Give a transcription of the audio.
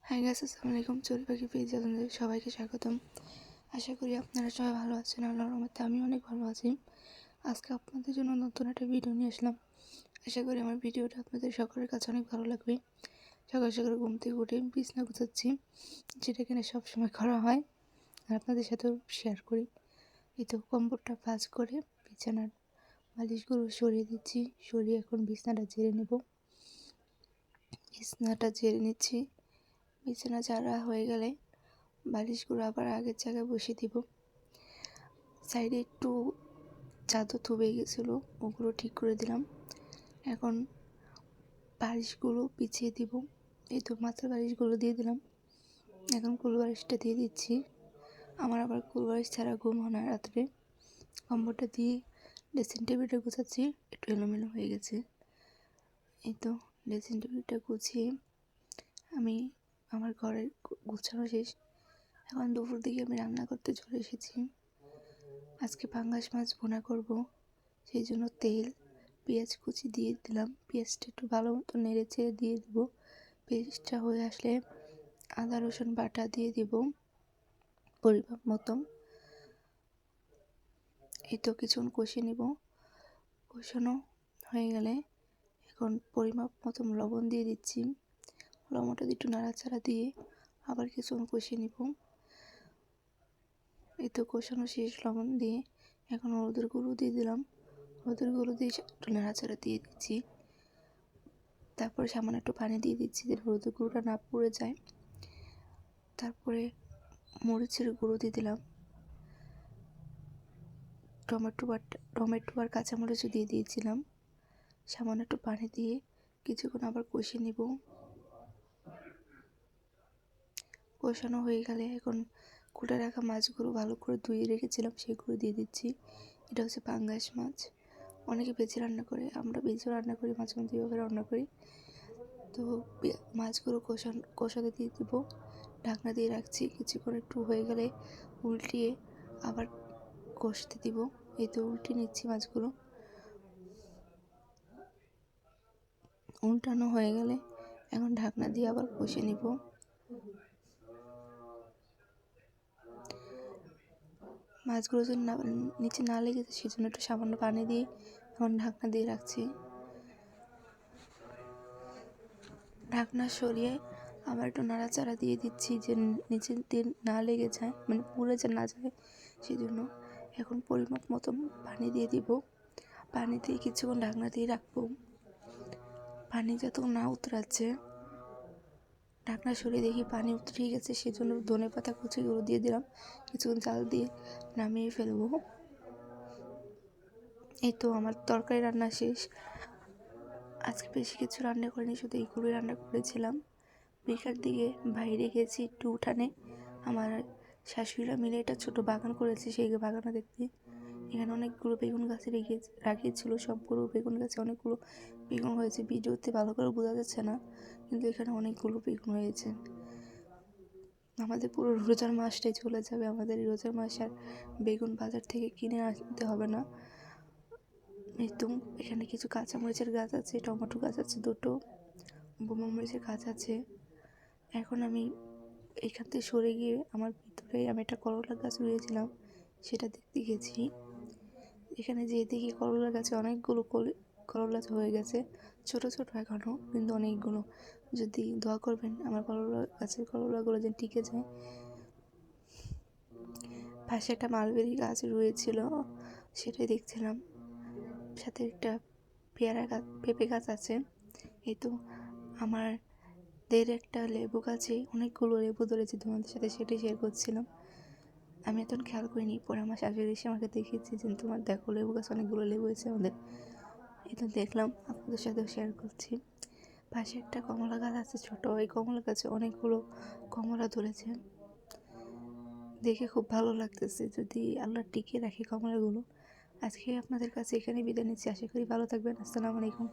Hi guys, আসসালামু আলাইকুম। চড়ুই পাখি পেজে আপনাদের সবাইকে স্বাগতম। আশা করি আপনারা সবাই ভালো আছেন। আল্লাহর রহমতে আমি অনেক ভালো আছি। আজকে আপনাদের জন্য নতুন একটা ভিডিও নিয়ে আসলাম। আশা করি আমার ভিডিওটা আপনাদের সকলের কাছে অনেক ভালো লাগবে। সকাল সকাল ঘুম থেকে উঠে বিছানা গুছাচ্ছি, যেটা কিনা সবসময় করা হয় আর আপনাদের সাথেও শেয়ার করি। এই তো কম্বলটা ভাঁজ করে বিছানার বালিশগুলো সরিয়ে দিচ্ছি। সরিয়ে এখন বিছানাটা ঝেড়ে নেব। বিছানাটা ঝেড়ে নিচ্ছি। বিছানা ঝাড়া হয়ে গেলে বালিশগুলো আবার আগের জায়গায় বসিয়ে দিব। সাইডে একটু চাদর থুবে গেছিলো, ওগুলো ঠিক করে দিলাম। এখন বালিশগুলো বিছিয়ে দিব। এই তো মাথার বালিশগুলো দিয়ে দিলাম। এখন কুল বালিশটা দিয়ে দিচ্ছি। আমার আবার কুল বালিশ ছাড়া ঘুম হয় না রাত্রে। কম্বলটা দিয়ে ড্রেসিং টেবিলটা গুছাচ্ছি, একটু এলোমেলো হয়ে গেছে। এই তো ড্রেসিং টেবিলটা গুছিয়ে আমি আমার ঘরের গুছানো শেষ। এখন দুপুর দিকে আমি রান্না করতে চলে এসেছি। আজকে পাঙ্গাস মাছ ভুনা করব, সেই জন্য তেল পেঁয়াজ কুচি দিয়ে দিলাম। পেঁয়াজটা একটু ভালো মতো নেড়ে চেড়ে দিয়ে দেবো। পেঁয়াজটা হয়ে আসলে আদা রসুন বাটা দিয়ে দিব পরিমাপ মতো। এই তো কিছুক্ষণ কষিয়ে নিব। কষানো হয়ে গেলে এখন পরিমাপ মতো লবণ দিয়ে দিচ্ছি। লবণটা একটু নাড়াচাড়া দিয়ে আবার কিছুক্ষণ কষিয়ে নিব। এই তো কষানো শেষ লবণ দিয়ে। এখন হলুদের গুঁড়ো দিয়ে দিলাম। হলুদের গুঁড়ো দিয়ে একটু নাড়াচাড়া দিয়ে দিচ্ছি। তারপরে সামান্য একটু পানি দিয়ে দিচ্ছি, যে হলুদের গুঁড়োটা না পুড়ে যায়। তারপরে মরিচের গুঁড়ো দিয়ে দিলাম। টমেটো আর কাঁচামরিচও দিয়ে দিয়েছিলাম। সামান্য একটু পানি দিয়ে কিছুক্ষণ আবার কষিয়ে নিব। কষানো হয়ে গেলে এখন কুটে রাখা মাছগুলো ভালো করে ধুয়ে রেখেছিলাম, সেগুলো দিয়ে দিচ্ছি। এটা হচ্ছে পাঙ্গাস মাছ। অনেকে ভেজে রান্না করে, আমরা ভেজেও রান্না করি, মাছ মধ্যে এভাবে রান্না করি। তো মাছগুলো কষাতে দিয়ে দিব। ঢাকনা দিয়ে রাখছি। কিছুক্ষণ একটু হয়ে গেলে উল্টিয়ে আবার কষতে দিব। এই তো উল্টে নিচ্ছি মাছগুলো। উল্টানো হয়ে গেলে এখন ঢাকনা দিয়ে আবার কষে নিব। মাছগুলো যদি নিচে না লেগেছে সেজন্য একটু সামান্য পানি দিয়ে এখন ঢাকনা দিয়ে রাখছি। ঢাকনা সরিয়ে আবার একটু নাড়াচাড়া দিয়ে দিচ্ছি, যে নিচে দিয়ে না লেগে যায়, মানে পুড়ে যে না যায় সেজন্য। এখন পরিমাপ মতো পানি দিয়ে দিব। পানি দিয়ে কিছুক্ষণ ঢাকনা দিয়ে রাখবো। পানি যতক্ষণ না উতরাচ্ছে, ঢাকনা সরিয়ে দেখি পানি উতরে গেছে, সেজন্য ধনেপাতা কুচিগুলো দিয়ে দিলাম। কিছুক্ষণ জাল দিয়ে নামিয়ে ফেলবো। এই তো আমার তরকারি রান্না শেষ। আজকে বেশি কিছু রান্না করিনি, শুধু এইগুলোই রান্না করেছিলাম। বিকাল দিকে বাইরে গেছি একটু উঠানে। আমার শাশুড়িরা মিলে একটা ছোট বাগান করেছে, সেই বাগানটা দেখতে। এখানে অনেকগুলো বেগুন গাছে রাখিয়েছিল। সবগুলো বেগুন গাছে অনেকগুলো বেগুন হয়েছে। ভিডিওতে ভালো করে বোঝা যাচ্ছে না, কিন্তু এখানে অনেকগুলো বেগুন হয়েছে। আমাদের পুরো রোজার মাসটাই চলে যাবে। আমাদের এই রোজার মাস আর বেগুন বাজার থেকে কিনে আনতে হবে না। এই তো এখানে কিছু কাঁচামরিচের গাছ আছে, টমেটো গাছ আছে দুটো, বোমা মরিচের গাছ আছে। এখন আমি এখান থেকে সরে গিয়ে আমার ভিতরে আমি একটা করলা গাছ রুয়েছিলাম, সেটা দেখতে গেছি। এখানে যেয়ে দেখি করলা গাছে অনেকগুলো করলা হয়ে গেছে, ছোট ছোট এখনও, কিন্তু অনেকগুলো। যদি দোয়া করবেন আমার করলা গাছের করলাগুলো যেন টিকে যায়। পাশে একটা মালবেরি গাছ রয়েছিল, সেটাই দেখছিলাম। সাথে একটা পেঁপে গাছ আছে। এই তো আমার একটা লেবু গাছে অনেকগুলো লেবু ধরেছে, তোমাদের সাথে সেটাই শেয়ার করছিলাম। আমি এখন খেয়াল করিনি, পরে আমার শাশুড়ি এসে আমাকে দেখিয়েছি যে তোমার দেখো লেবু গাছ অনেকগুলো লেবু হয়েছে আমাদের। এটা দেখলাম, আপনাদের সাথেও শেয়ার করছি। পাশে একটা কমলা গাছ আছে ছোট, ওই কমলা গাছে অনেকগুলো কমলা ধরেছে, দেখে খুব ভালো লাগতেছে। যদি আল্লাহ টিকিয়ে রাখে কমলাগুলো। আজকে আপনাদের কাছে এখানে বিদায় নিচ্ছি। আশা করি ভালো থাকবেন। আসসালামু আলাইকুম।